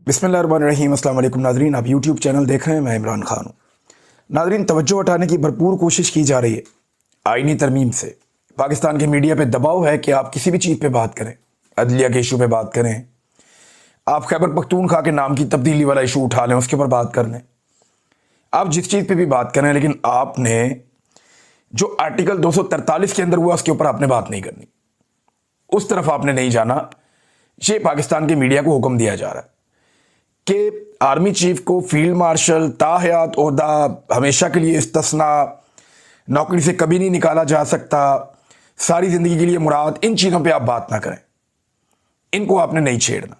बिस्मिल्लाहिर्रहमानिर्रहीम। अस्सलाम वालेकुम नाज़रीन, आप यूट्यूब चैनल देख रहे हैं, मैं इमरान खान हूँ। नाज़रीन, तवज्जो हटाने की भरपूर कोशिश की जा रही है आईनी तरमीम से। पाकिस्तान के मीडिया पे दबाव है कि आप किसी भी चीज़ पे बात करें, अदलिया के इशू पे बात करें, आप खैबर पख्तूनख्वा के नाम की तब्दीली वाला इशू उठा लें, उसके ऊपर बात कर लें, आप जिस चीज़ पर भी बात करें, लेकिन आपने जो आर्टिकल 243 के अंदर हुआ उसके ऊपर आपने बात नहीं करनी, उस तरफ आपने नहीं जाना। ये पाकिस्तान के मीडिया को हुक्म दिया जा रहा है कि आर्मी चीफ को फील्ड मार्शल ताहयात ओहदा हमेशा के लिए इस्तिस्ना, नौकरी से कभी नहीं निकाला जा सकता, सारी ज़िंदगी के लिए मुराद, इन चीज़ों पे आप बात ना करें, इनको आपने नहीं छेड़ना।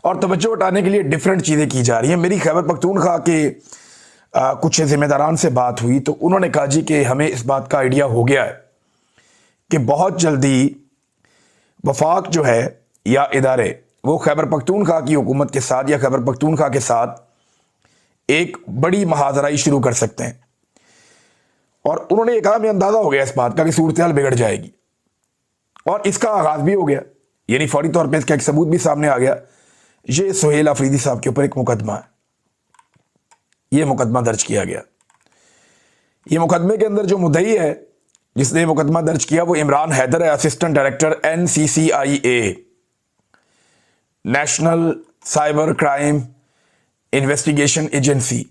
और तवज्जो हटाने के लिए डिफरेंट चीज़ें की जा रही हैं। मेरी खैबर पख्तूनख्वा के कुछ ज़िम्मेदारान से बात हुई तो उन्होंने कहा जी कि हमें इस बात का आइडिया हो गया है कि बहुत जल्दी वफाक जो है या इदारे वो खैबर पख्तूनख्वा की हुकूमत के साथ या खैबर पख्तूनख्वा के साथ एक बड़ी महाजराई शुरू कर सकते हैं। और उन्होंने ये कहा, हमें अंदाज़ा हो गया इस बात का कि सूरत हाल बिगड़ जाएगी, और इसका आगाज़ भी हो गया, यानी फौरी तौर पर इसका एक सबूत भी सामने आ गया। ये सुहेल अफरीदी साहब के ऊपर एक मुकदमा है, ये मुकदमा दर्ज किया गया। ये मुकदमे के अंदर जो मुद्दई है जिसने मुकदमा दर्ज किया वो इमरान हैदर है, assistant director NCCIA, national cyber crime investigation agency,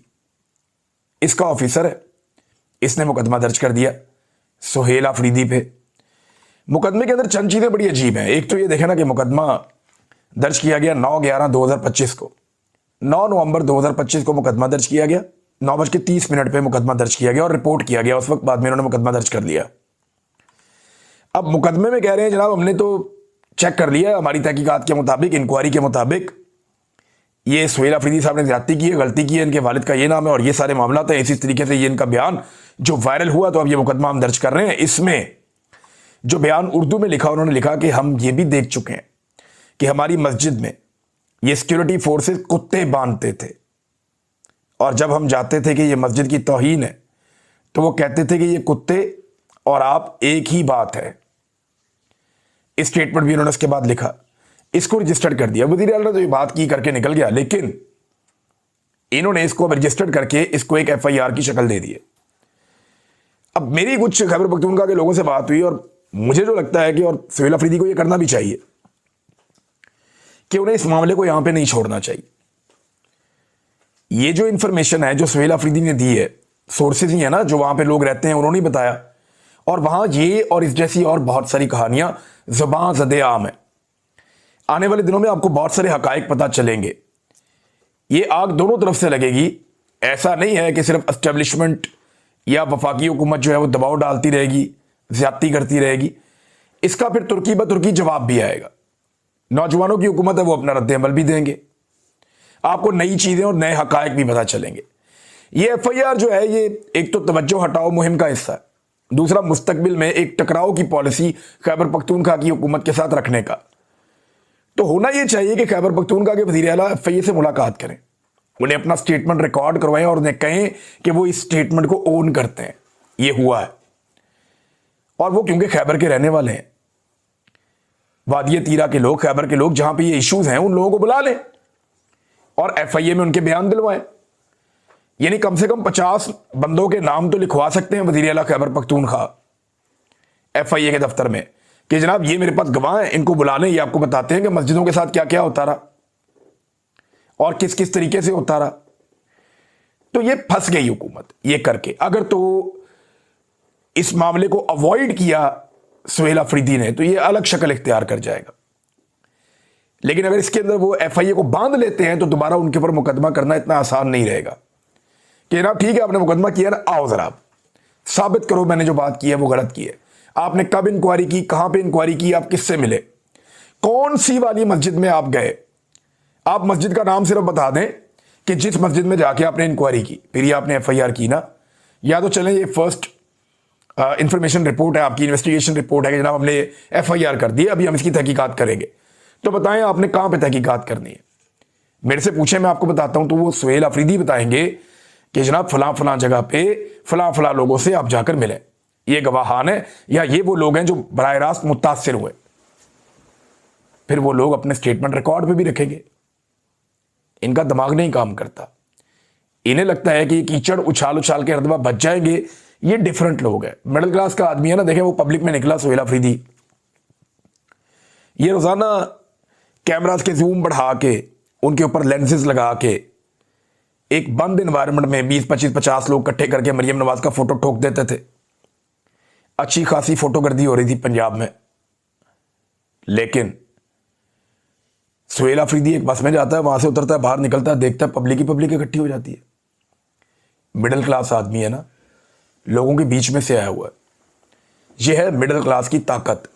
इसका ऑफिसर है। इसने मुकदमा दर्ज कर दिया सुहेल अफरीदी पे। मुकदमे के अंदर चंद चीज़ें बड़ी अजीब हैं। एक तो ये देखें ना कि मुकदमा दर्ज किया गया 9/11/2025 को, 9 नवंबर 2025 को मुकदमा दर्ज किया गया, 9:30 पे मुकदमा दर्ज किया गया और रिपोर्ट किया गया। उस वक्त बाद में उन्होंने मुकदमा दर्ज कर लिया। अब मुकदमे में कह रहे हैं जनाब हमने तो चेक कर लिया, हमारी तहकीकात के मुताबिक, इंक्वायरी के मुताबिक ये सुहेल अफरीदी साहब ने ज्यादती की है, गलती की है, इनके वालिद का ये नाम है और ये सारे मामला हैं। इसी तरीके से ये इनका बयान जो वायरल हुआ तो अब ये मुकदमा हम दर्ज कर रहे हैं। इसमें जो बयान उर्दू में लिखा, उन्होंने लिखा कि हम ये भी देख चुके हैं कि हमारी मस्जिद में ये सिक्योरिटी फोर्सेस कुत्ते बांधते थे, और जब हम जाते थे कि ये मस्जिद की तौहीन है तो वो कहते थे कि ये कुत्ते और आप एक ही बात है। इस स्टेटमेंट भी उन्होंने उसके बाद लिखा, इसको रजिस्टर्ड कर दिया। वज़ीर आला ने तो ये बात की करके निकल गया, लेकिन इन्होंने इसको रजिस्टर्ड करके इसको एक FIR की शक्ल दे दी है। अब मेरी कुछ खैबर पख्तूनख्वा के लोगों से बात हुई और मुझे जो लगता है कि और सुहेल अफरीदी को ये करना भी चाहिए कि उन्हें इस मामले को यहां पे नहीं छोड़ना चाहिए। ये जो इंफॉर्मेशन है जो सुहेल अफरीदी ने दी है, सोर्सेज ही है ना जो वहां पे लोग रहते हैं, उन्होंने बताया, और वहां ये और इस जैसी और बहुत सारी कहानियां ज़बां ज़दे आम है। आने वाले दिनों में आपको बहुत सारे हकायक पता चलेंगे। ये आग दोनों तरफ से लगेगी। ऐसा नहीं है कि सिर्फ एस्टेब्लिशमेंट या वफाकी हुकूमत जो है वो दबाव डालती रहेगी, ज्यादती करती रहेगी। इसका फिर तुर्की ब तुर्की जवाब भी आएगा। नौजवानों की हुकूमत है, वो अपना रद्द अमल भी देंगे, आपको नई चीजें और नए हकायक भी पता चलेंगे। ये FIR जो है ये एक तो तवज्जो हटाओ मुहिम का हिस्सा है, दूसरा मुस्तकबिल में एक टकराव की पॉलिसी खैबर पख्तूनख्वा की हुकूमत के साथ रखने का। तो होना यह चाहिए कि खैबर पख्तूनख्वा के वज़ीर आला FIA से मुलाकात करें, उन्हें अपना स्टेटमेंट रिकॉर्ड करवाएं और उन्हें कहें कि वो इस स्टेटमेंट को ओन करते हैं, ये हुआ है। और वो क्योंकि खैबर के रहने वाले हैं, वादिया तीरा के लोग, खैबर के लोग, जहां पे ये इश्यूज हैं, उन लोगों को बुला लें और FIA में उनके बयान दिलवाएं। यानी कम से कम 50 बंदों के नाम तो लिखवा सकते हैं वज़ीर आला खैबर पख्तूनख्वा FIA के दफ्तर में कि जनाब ये मेरे पास गवाह हैं, इनको बुला लें, ये आपको बताते हैं कि मस्जिदों के साथ क्या क्या होता रहा और किस किस तरीके से होता रहा। तो ये फंस गई हुकूमत ये करके। अगर तो इस मामले को अवॉइड किया सुहेल अफरीदी ने तो ये अलग शक्ल इख्तियार कर जाएगा, लेकिन अगर इसके अंदर वो FIA को बांध लेते हैं तो दोबारा उनके ऊपर मुकदमा करना इतना आसान नहीं रहेगा कि जनाब ठीक है आपने मुकदमा किया ना, आओ जरा साबित करो मैंने जो बात की है वो गलत की है। आपने कब इंक्वायरी की, कहां पे इंक्वायरी की, आप किससे मिले, कौन सी वाली मस्जिद में आप गए, आप मस्जिद का नाम सिर्फ बता दें कि जिस मस्जिद में जाके आपने इंक्वायरी की, फिर ये आपने FIR की ना। या तो चलें ये फर्स्ट इंफॉर्मेशन रिपोर्ट है, आपकी इन्वेस्टिगेशन रिपोर्ट है कि जनाब हमने FIR कर दी, अभी हम इसकी तहकीकात करेंगे। तो बताएं आपने कहां पे तहकीकात करनी है, मेरे से पूछें, मैं आपको बताता हूं। तो वो सुहेल अफरीदी बताएंगे कि जनाब फलां फलां जगह पे फलां फलां लोगों से आप जाकर मिलें, ये गवाहान है या ये वो लोग हैं जो बराह रास्त मुतासिर हुए। फिर वो लोग अपने स्टेटमेंट रिकॉर्ड पे भी रखेंगे। इनका दिमाग नहीं काम करता। इन्हें लगता है कि कीचड़ उछाल उछाल के हरदमा बच जाएंगे। ये डिफरेंट लोग हैं, मिडिल क्लास का आदमी है ना। देखें वो पब्लिक में निकला सोहेल अफरीदी, ये रोजाना कैमरास के जूम बढ़ा के उनके ऊपर लेंसेज लगा के एक बंद एनवायरनमेंट में 20 25 50 लोग इकट्ठे करके मरियम नवाज का फोटो ठोक देते थे। अच्छी खासी फोटोगर्दी हो रही थी पंजाब में। लेकिन सोहेल अफरीदी एक बस में जाता है, वहां से उतरता है, बाहर निकलता है, देखता है पब्लिक ही पब्लिक इकट्ठी हो जाती है। मिडिल क्लास आदमी है ना, लोगों के बीच में से आया हुआ है। यह है मिडिल क्लास की ताकत।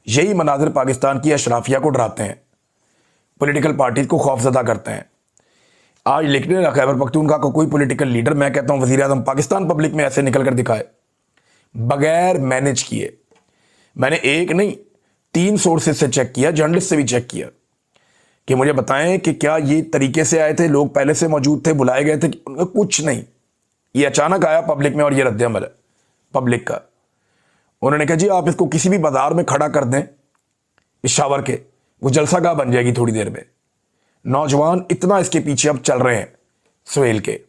यही मनाजिर पाकिस्तान की अशराफिया को डराते हैं, पॉलिटिकल पार्टीज को खौफजदा करते हैं। आज लिखने रखा खैबर पख्तूनख्वा का कोई पॉलिटिकल लीडर, मैं कहता हूं वजीर आजम पाकिस्तान, पब्लिक में ऐसे निकल कर दिखाए बगैर मैनेज किए। मैंने एक नहीं 3 सोर्सेज से चेक किया, जर्नलिस्ट से भी चेक किया कि मुझे बताएं कि क्या ये तरीके से आए थे, लोग पहले से मौजूद थे, बुलाए गए थे? उनका कुछ नहीं, ये अचानक आया पब्लिक में और ये रद्द-ए-अमल है पब्लिक का। उन्होंने कहा जी आप इसको किसी भी बाजार में खड़ा कर दें पेशावर के, वो जलसागाह बन जाएगी थोड़ी देर में। नौजवान इतना इसके पीछे अब चल रहे हैं सोहेल के।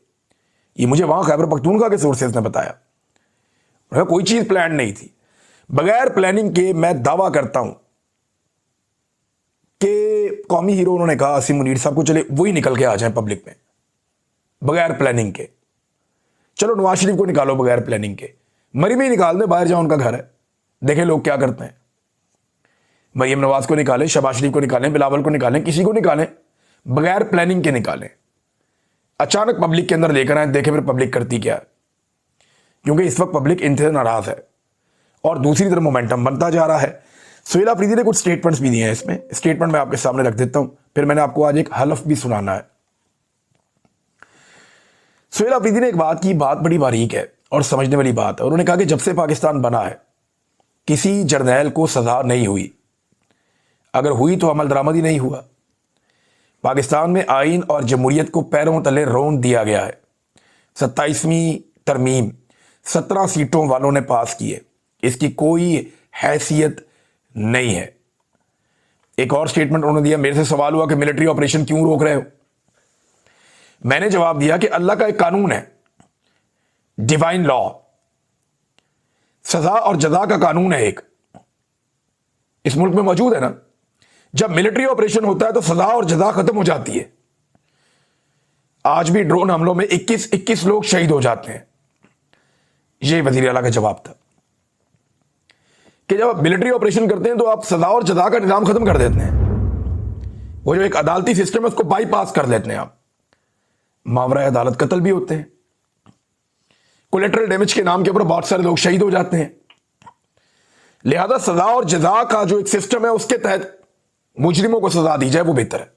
ये मुझे वहां खैबर पख्तूनख्वा के सोर्सेज ने बताया। कोई चीज प्लान नहीं थी। बगैर प्लानिंग के मैं दावा करता हूं कि कौमी हीरो उन्होंने कहा आसिम मुनीर साहब को, चले वही निकल के आ जाए पब्लिक में बगैर प्लानिंग के। चलो नवाज शरीफ को निकालो बगैर प्लानिंग के, मरीम ही निकाल दे, बाहर जाओ, उनका घर है, देखें लोग क्या करते हैं। मरीम नवाज को निकालें, शहबाज शरीफ को निकालें, बिलावल को निकालें, किसी को निकालें, बगैर प्लानिंग के निकालें। अचानक पब्लिक के अंदर लेकर आए, देखें फिर पब्लिक करती क्या है। क्योंकि इस वक्त पब्लिक इनसे नाराज है और दूसरी तरफ मोमेंटम बनता जा रहा है। सोहेल अफरीदी ने कुछ स्टेटमेंट्स भी दिए हैं। इसमें स्टेटमेंट मैं आपके सामने रख देता हूं, फिर मैंने आपको आज एक हलफ भी सुनाना है। सोहेल अफरीदी ने एक बात की, बात बड़ी बारीक है और समझने वाली बात है। उन्होंने कहा कि जब से पाकिस्तान बना है किसी जर्नैल को सजा नहीं हुई, अगर हुई तो अमल दरामद ही नहीं हुआ। पाकिस्तान में आइन और जमहूरियत को पैरों तले रौंद दिया गया है। 27वीं तरमीम 17 सीटों वालों ने पास की है, इसकी कोई हैसियत नहीं है। एक और स्टेटमेंट उन्होंने दिया, मेरे से सवाल हुआ कि मिलिट्री ऑपरेशन क्यों रोक रहे हो। मैंने जवाब दिया कि अल्लाह का एक कानून है, डिवाइन लॉ, सजा और जजा का कानून है एक, इस मुल्क में मौजूद है ना। जब मिलिट्री ऑपरेशन होता है तो सजा और जजा खत्म हो जाती है। आज भी ड्रोन हमलों में 21 लोग शहीद हो जाते हैं। यह वजीर आला का जवाब था कि जब आप मिलिट्री ऑपरेशन करते हैं तो आप सजा और जजा का निजाम खत्म कर देते हैं। वो जो एक अदालती सिस्टम है उसको बाईपास कर लेते हैं आप। मावरा अदालत कत्ल भी होते हैं, कोलेटरल डैमेज के नाम के ऊपर बहुत सारे लोग शहीद हो जाते हैं। लिहाजा सजा और जजा का जो एक सिस्टम है उसके तहत मुजरिमों को सजा दी जाए वो बेहतर है।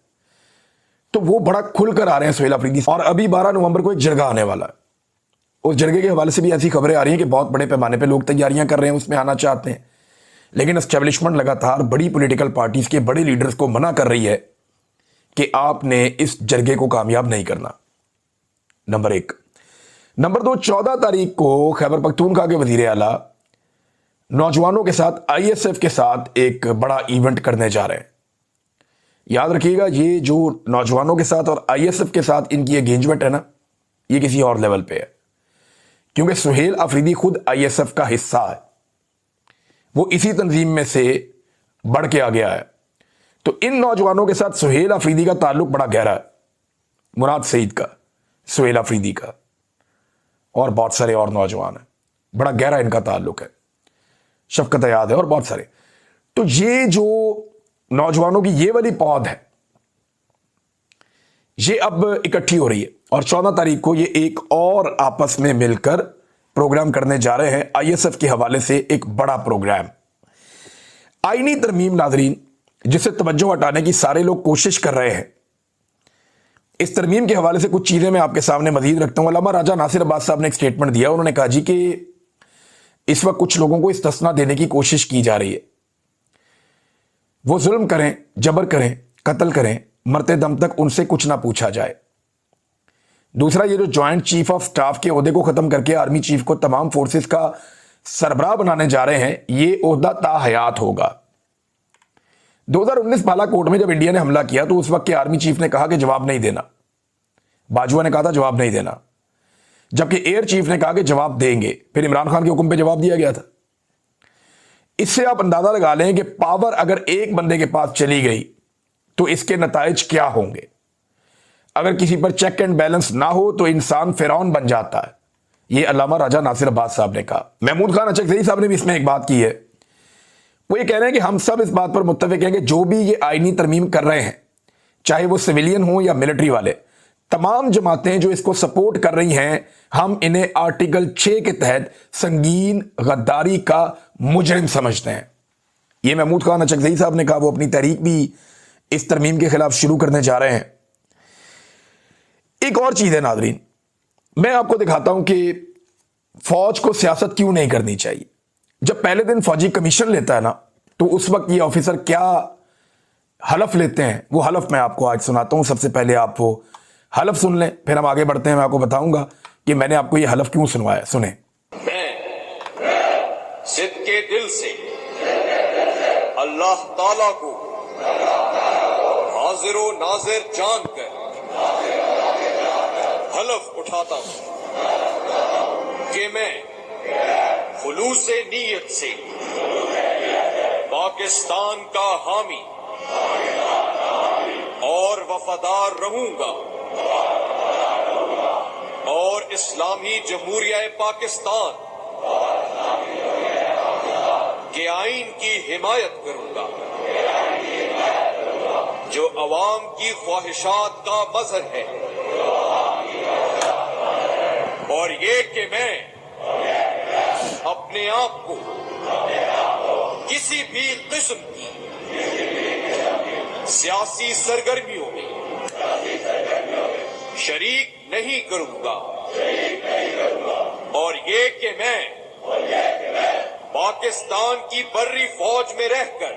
तो वो बड़ा खुलकर आ रहे हैं सोहेल अफरीदी। और अभी 12 नवंबर को एक जरगा आने वाला है। उस जरगे के हवाले से भी ऐसी खबरें आ रही हैं कि बहुत बड़े पैमाने पे लोग तैयारियां कर रहे हैं, उसमें आना चाहते हैं। लेकिन एस्टेब्लिशमेंट लगातार बड़ी पॉलिटिकल पार्टीज के बड़े लीडर्स को मना कर रही है कि आपने इस जरगे को कामयाब नहीं करना। नंबर 1। नंबर 2, 14 तारीख को खैबर पख्तूनख्वा के वजीर आला नौजवानों के साथ ISF के साथ एक बड़ा इवेंट करने जा रहे हैं। याद रखिएगा, ये जो नौजवानों के साथ और ISF के साथ इनकी एंगेजमेंट है ना, ये किसी और लेवल पे है। क्योंकि सोहेल अफरीदी खुद ISF का हिस्सा है, वो इसी तंजीम में से बढ़ के आ गया है। तो इन नौजवानों के साथ सोहेल अफरीदी का ताल्लुक बड़ा गहरा है। मुराद सईद का, सोहेल अफरीदी का और बहुत सारे और नौजवान हैं, बड़ा गहरा इनका ताल्लुक है। शफकत याद है और बहुत सारे। तो ये जो नौजवानों की ये वाली पौध है, ये अब इकट्ठी हो रही है और 14 तारीख को ये एक और आपस में मिलकर प्रोग्राम करने जा रहे हैं। ISF के हवाले से एक बड़ा प्रोग्राम, आईनी तरमीम नाजरीन, जिससे तवज्जो हटाने की सारे लोग कोशिश कर रहे हैं। इस तरमीम के हवाले से कुछ चीजें मैं आपके सामने मजीद रखता हूं। अल्लामा राजा नासिर अब्बास साहब ने एक स्टेटमेंट दिया। उन्होंने कहा जी कि इस वक्त कुछ लोगों को इस्तिस्ना देने की कोशिश की जा रही है। वो जुल्म करें, जबर करें, कत्ल करें, मरते दम तक उनसे कुछ ना पूछा जाए। दूसरा, ये जो ज्वाइंट चीफ ऑफ स्टाफ के ओहदे को खत्म करके आर्मी चीफ को तमाम फोर्सेस का सरबराह बनाने जा रहे हैं, ये ओहदा ताहयात होगा। 2019 बालाकोट में जब इंडिया ने हमला किया तो उस वक्त के आर्मी चीफ ने कहा कि जवाब नहीं देना, बाजवा ने कहा था जवाब नहीं देना, जबकि एयर चीफ ने कहा कि जवाब देंगे। फिर इमरान खान के हुक्म पे जवाब दिया गया था। इससे आप अंदाजा लगा लें कि पावर अगर एक बंदे के पास चली गई तो इसके नताइज क्या होंगे। अगर किसी पर चेक एंड बैलेंस ना हो तो इंसान फिरौन बन जाता है। यह अल्लामा राजा नासिर अब्बास साहब ने कहा। महमूद खान अचकज़ई साहब ने भी इसमें एक बात की है। वो ये कह रहे हैं कि हम सब इस बात पर मुत्तफिक हैं कि जो भी ये आईनी तरमीम कर रहे हैं, चाहे वो सिविलियन हो या मिलिट्री वाले, तमाम जमातें जो इसको सपोर्ट कर रही हैं, हम इन्हें आर्टिकल 6 के तहत संगीन गद्दारी का मुजरिम समझते हैं। यह महमूद खान अचकज़ई साहब ने कहा। वो अपनी तहरीक भी इस तरमीम के खिलाफ शुरू करने जा रहे हैं। एक और चीज है नाज़रीन, मैं आपको दिखाता हूं कि फौज को सियासत क्यों नहीं करनी चाहिए। जब पहले दिन फौजी कमीशन लेता है ना, तो उस वक्त ये ऑफिसर क्या हलफ लेते हैं, वो हलफ मैं आपको आज सुनाता हूं। सबसे पहले आप वो हलफ सुन लें, फिर हम आगे बढ़ते हैं। मैं आपको बताऊंगा कि मैंने आपको ये हलफ क्यों सुनवाया। सुने। मैं सिद्के दिल से अल्लाह ताला को हाजिर नाजिर जानकर हलफ उठाता हूं कि मैं खुलूसे नीयत से पाकिस्तान का हामी और वफादार रहूंगा और इस्लामी जमहूरिया पाकिस्तान के आइन की हिमायत करूंगा, जो अवाम की ख्वाहिशात का मजहर है, और ये कि मैं अपने आप को किसी भी किस्म की सियासी सरगर्मियों में शरीक नहीं करूंगा, और ये कि मैं पाकिस्तान की बर्री फौज में रहकर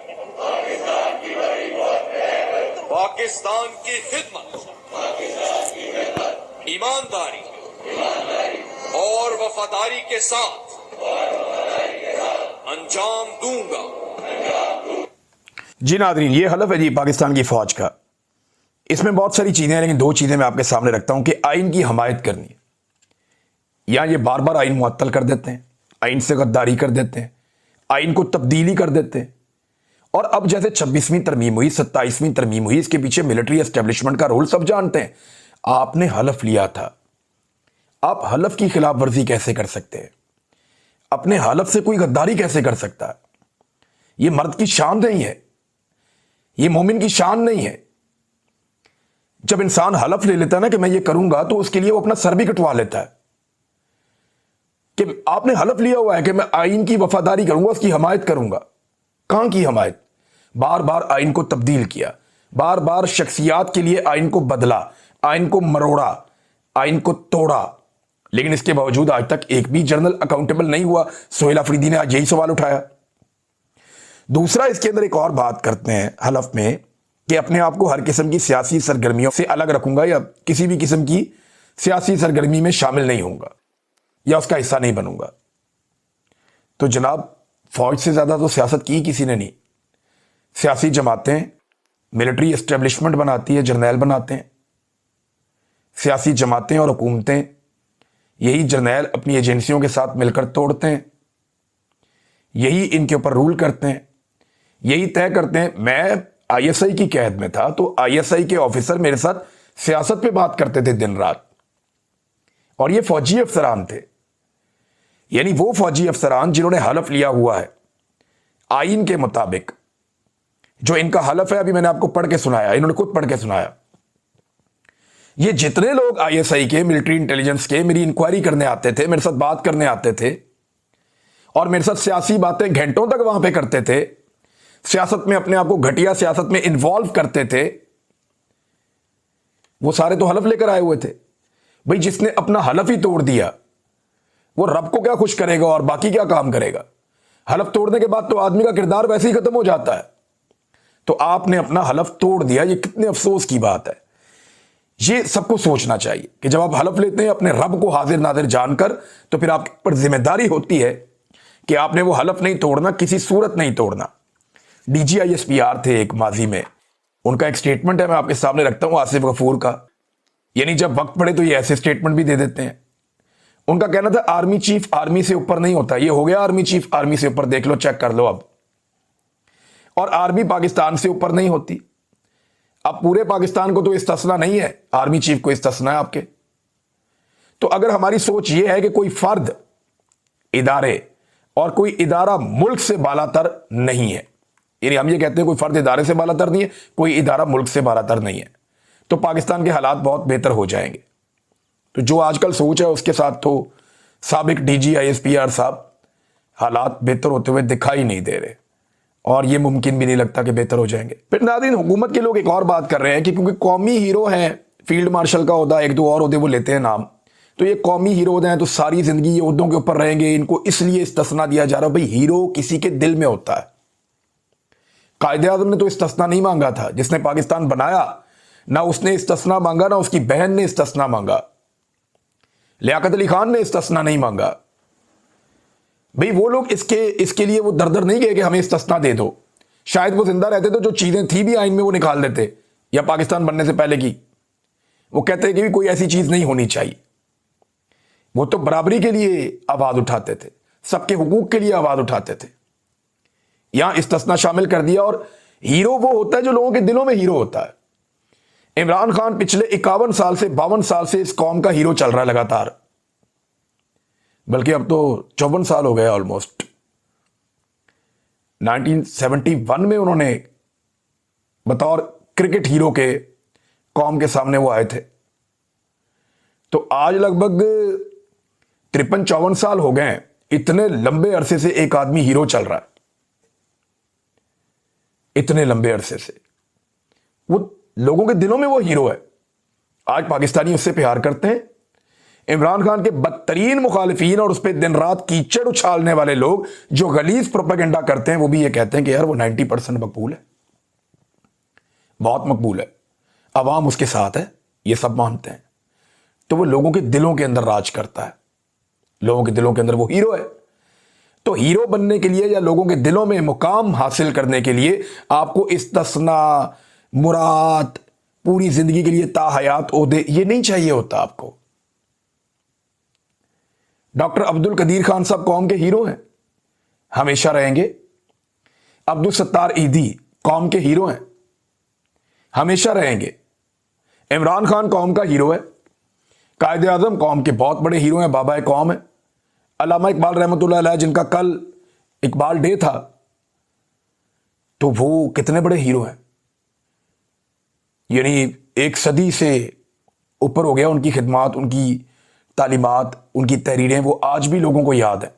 पाकिस्तान की खिदमत, ईमानदारी और वफादारी के साथ अंजाम दूंगा। जी नाज़रीन, ये हलफ है जी पाकिस्तान की फौज का। इसमें बहुत सारी चीजें हैं, लेकिन दो चीजें मैं आपके सामने रखता हूं कि आइन की हमायत करनी है। यहां ये बार बार आइन मुअत्तल कर देते हैं, आइन से गद्दारी कर देते हैं, आइन को तब्दीली कर देते हैं। और अब जैसे 26वीं तरमीम हुई, 27वीं तरमीम हुई, इसके पीछे मिलिट्री एस्टेब्लिशमेंट का रोल सब जानते हैं। आपने हलफ लिया था, आप हलफ की खिलाफ वर्जी कैसे कर सकते हैं? अपने हलफ से कोई गद्दारी कैसे कर सकता है? यह मर्द की शान नहीं है, यह मोमिन की शान नहीं है। जब इंसान हलफ ले लेता है ना कि मैं ये करूंगा, तो उसके लिए वो अपना सर भी कटवा लेता है कि आपने हलफ लिया हुआ है कि मैं आइन की वफादारी करूंगा, उसकी हमायत करूंगा। कहां की हमायत? बार बार आइन को तब्दील किया, बार बार शख्सियात के लिए आइन को बदला, आइन को मरोड़ा, आइन को तोड़ा, लेकिन इसके बावजूद आज तक एक भी जर्नल अकाउंटेबल नहीं हुआ। सोहेल अफरीदी ने आज यही सवाल उठाया। दूसरा, इसके अंदर एक और बात करते हैं हलफ में कि अपने आप को हर किस्म की सियासी सरगर्मियों से अलग रखूंगा, या किसी भी किस्म की सियासी सरगर्मी में शामिल नहीं होऊंगा या उसका हिस्सा नहीं बनूंगा। तो जनाब, फौज से ज्यादा तो सियासत की किसी ने नहीं। सियासी जमातें, मिलिट्री एस्टेब्लिशमेंट बनाती है, जर्नैल बनाते हैं। सियासी जमातें और हुकूमतें यही जर्नैल अपनी एजेंसियों के साथ मिलकर तोड़ते हैं, यही इनके ऊपर रूल करते हैं, यही तय करते हैं। मैं आईएसआई की कैद में था, तो आईएसआई के ऑफिसर मेरे साथ सियासत पे बात करते थे दिन रात, और ये फौजी अफसरान थे। यानी वो फौजी अफसरान जिन्होंने हलफ लिया हुआ है आइन के मुताबिक। जो इनका हलफ है, अभी मैंने आपको पढ़ के सुनाया, इन्होंने खुद पढ़ के सुनाया। ये जितने लोग आईएसआई के, मिलिट्री इंटेलिजेंस के मेरी इंक्वायरी करने आते थे, मेरे साथ बात करने आते थे और मेरे साथ सियासी बातें घंटों तक वहां पे करते थे, सियासत में अपने आप को घटिया सियासत में इन्वॉल्व करते थे, वो सारे तो हलफ लेकर आए हुए थे। भाई, जिसने अपना हलफ ही तोड़ दिया, वो रब को क्या खुश करेगा और बाकी क्या काम करेगा? हलफ तोड़ने के बाद तो आदमी का किरदार वैसे ही खत्म हो जाता है। तो आपने अपना हलफ तोड़ दिया, ये कितने अफसोस की बात है। ये सबको सोचना चाहिए कि जब आप हलफ लेते हैं अपने रब को हाजिर नाजिर जानकर, तो फिर आपके ऊपर जिम्मेदारी होती है कि आपने वो हलफ नहीं तोड़ना, किसी सूरत नहीं तोड़ना। DGISPR थे एक माजी में, उनका एक स्टेटमेंट है, मैं आपके सामने रखता हूं, आसिफ गफूर का। यानी जब वक्त पड़े तो ये ऐसे स्टेटमेंट भी दे देते हैं। उनका कहना था आर्मी चीफ आर्मी से ऊपर नहीं होता। ये हो गया आर्मी चीफ आर्मी से ऊपर, देख लो, चेक कर लो अब। और आर्मी पाकिस्तान से ऊपर नहीं होती। अब पूरे पाकिस्तान को तो इस्तिस्ना नहीं है, आर्मी चीफ को इस्तिस्ना है आपके। तो अगर हमारी सोच ये है कि कोई फर्द, इदारे और कोई इदारा मुल्क से बालातर नहीं है, यानी हम ये कहते हैं कोई फर्द इदारे से बालातर नहीं है, कोई इदारा मुल्क से बालातर नहीं है, तो पाकिस्तान के हालात बहुत बेहतर हो जाएंगे। तो जो आजकल सोच है उसके साथ तो साबिक DGISPR साहब हालात बेहतर होते हुए दिखाई नहीं दे रहे, और ये मुमकिन भी नहीं लगता कि बेहतर हो जाएंगे। फिर नाज़रीन, हुकूमत के लोग एक और बात कर रहे हैं कि क्योंकि कौमी हीरो हैं, फील्ड मार्शल का ओहदा, एक दो और ओहदे वो लेते हैं नाम, तो ये कौमी हीरो हैं तो सारी जिंदगी ये ओहदों के ऊपर रहेंगे, इनको इसलिए इस्तिस्ना दिया जा रहा है। भाई, हीरो किसी के दिल में होता है। कायदे आज़म ने तो इस्तिस्ना नहीं मांगा था, जिसने पाकिस्तान बनाया, ना उसने इस्तिस्ना मांगा, ना उसकी बहन ने इस्तिस्ना मांगा, लियाकत अली खान ने इस्तिस्ना नहीं मांगा। भाई, वो लोग इसके लिए वो दर दर नहीं गए कि हमें इस्तिस्ना दे दो। शायद वो जिंदा रहते तो जो चीजें थी भी आइन में वो निकाल देते, या पाकिस्तान बनने से पहले की। वो कहते हैं कि भी कोई ऐसी चीज नहीं होनी चाहिए। वो तो बराबरी के लिए आवाज उठाते थे, सबके हुकूक के लिए आवाज उठाते थे। यहां इस्तिस्ना शामिल कर दिया। और हीरो वो होता है जो लोगों के दिलों में हीरो होता है। इमरान खान पिछले 51 साल से 52 साल से इस कौम का हीरो चल रहा है लगातार, बल्कि अब तो 54 साल हो गए ऑलमोस्ट। 1971 में उन्होंने बतौर क्रिकेट हीरो के कौम के सामने वो आए थे। तो आज लगभग 53-54 साल हो गए हैं। इतने लंबे अरसे से एक आदमी हीरो चल रहा है, इतने लंबे अरसे से वो लोगों के दिलों में वो हीरो है। आज पाकिस्तानी उससे प्यार करते हैं। इमरान खान के बदतरीन मुखालिफिन और उस पर दिन रात कीचड़ उछालने वाले लोग जो गलीज प्रोपेगेंडा करते हैं, वो भी ये कहते हैं कि यार वो 90% मकबूल है, बहुत मकबूल है, अवाम उसके साथ है, ये सब मानते हैं। तो वो लोगों के दिलों के अंदर राज करता है, लोगों के दिलों के अंदर वो हीरो है। तो हीरो बनने के लिए या लोगों के दिलों में मुकाम हासिल करने के लिए आपको इस्तिस्ना, मुराद, पूरी जिंदगी के लिए ताहयात ओहदे, ये नहीं चाहिए होता आपको। डॉक्टर अब्दुल कदीर खान साहब कौम के हीरो हैं, हमेशा रहेंगे। अब्दुल सत्तार ईदी कौम के हीरो हैं, हमेशा रहेंगे। इमरान खान कौम का हीरो है। कायदे आज़म कौम के बहुत बड़े हीरो हैं, बाबा कौम है। अल्लामा इकबाल रहमतुल्लाह अलैह, जिनका कल इकबाल डे था, तो वो कितने बड़े हीरो हैं। यानी एक सदी से ऊपर हो गया उनकी खिदमात, उनकी तालीमात, उनकी तहरीरें, वो आज भी लोगों को याद है।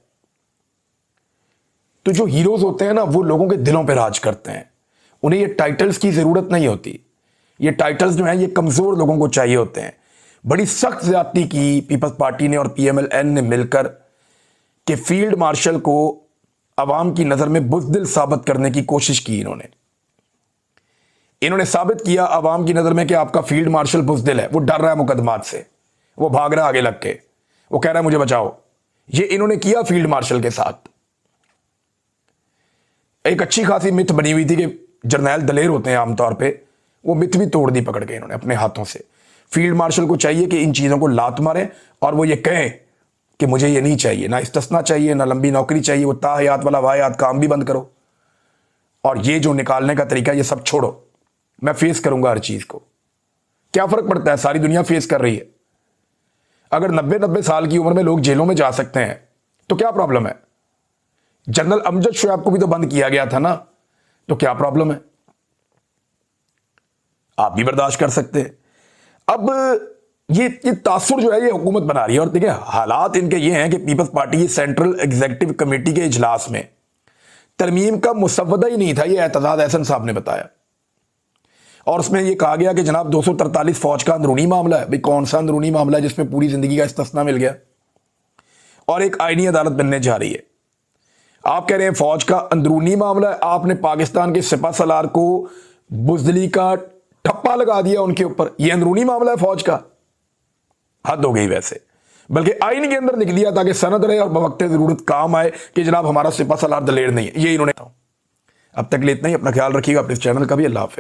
तो जो हीरोज होते हैं ना, वो लोगों के दिलों पे राज करते हैं। उन्हें ये टाइटल्स की जरूरत नहीं होती। ये टाइटल्स जो हैं ये कमजोर लोगों को चाहिए होते हैं। बड़ी सख्त ज्यादती की पीपल्स पार्टी ने और PMLN ने मिलकर कि फील्ड मार्शल को अवाम की नजर में बुज़दिल साबित करने की कोशिश की। इन्होंने साबित किया अवाम की नजर में कि आपका फील्ड मार्शल बुज़दिल है, वो डर रहा है मुकदमात से, वो भाग रहा है आगे लग के, वो कह रहा है मुझे बचाओ। ये इन्होंने किया फील्ड मार्शल के साथ। एक अच्छी खासी मिथ बनी हुई थी कि जर्नैल दलेर होते हैं आमतौर पे, वो मिथ भी तोड़ दी पकड़ के इन्होंने अपने हाथों से। फील्ड मार्शल को चाहिए कि इन चीजों को लात मारे और वो ये कहें कि मुझे ये नहीं चाहिए, ना इस्तिस्ना चाहिए, ना लंबी नौकरी चाहिए, वो ताहयात वाला वाहयात काम भी बंद करो, और ये जो निकालने का तरीका ये सब छोड़ो, मैं फेस करूंगा हर चीज को। क्या फर्क पड़ता है, सारी दुनिया फेस कर रही है। अगर 90-90 साल की उम्र में लोग जेलों में जा सकते हैं तो क्या प्रॉब्लम है। जनरल अमजद शोएब को भी तो बंद किया गया था ना, तो क्या प्रॉब्लम है, आप भी बर्दाश्त कर सकते हैं। अब ये तासुर जो है ये हुकूमत बना रही है। और देखिए हालात इनके ये हैं कि पीपल्स पार्टी की सेंट्रल एग्जीक्यूटिव कमेटी के इजलास में तरमीम का मुसव्वदा ही नहीं था, ये एतजाज एहसन साहब ने बताया। और उसमें यह कहा गया कि जनाब 243 फौज का अंदरूनी मामला है। भाई कौन सा अंदरूनी मामला है जिसमें पूरी जिंदगी का इस्तिस्ना मिल गया, और एक आईनी अदालत बनने जा रही है। आप कह रहे हैं फौज का अंदरूनी मामला है, आपने पाकिस्तान के सिपा सलार को बुज़दिली का ठप्पा लगा दिया उनके ऊपर, यह अंदरूनी मामला है फौज का। हद हो गई वैसे, बल्कि आईन के अंदर निकल दिया ताकि सनद रहे और बवक्ते जरूरत काम आए कि जनाब हमारा सिपा सलार दलेर नहीं है। ये इन्होंने अब तक के लिए इतना ही, अपना ख्याल रखिएगा, अपने इस चैनल का भी। अल्लाह हाफ़िज़।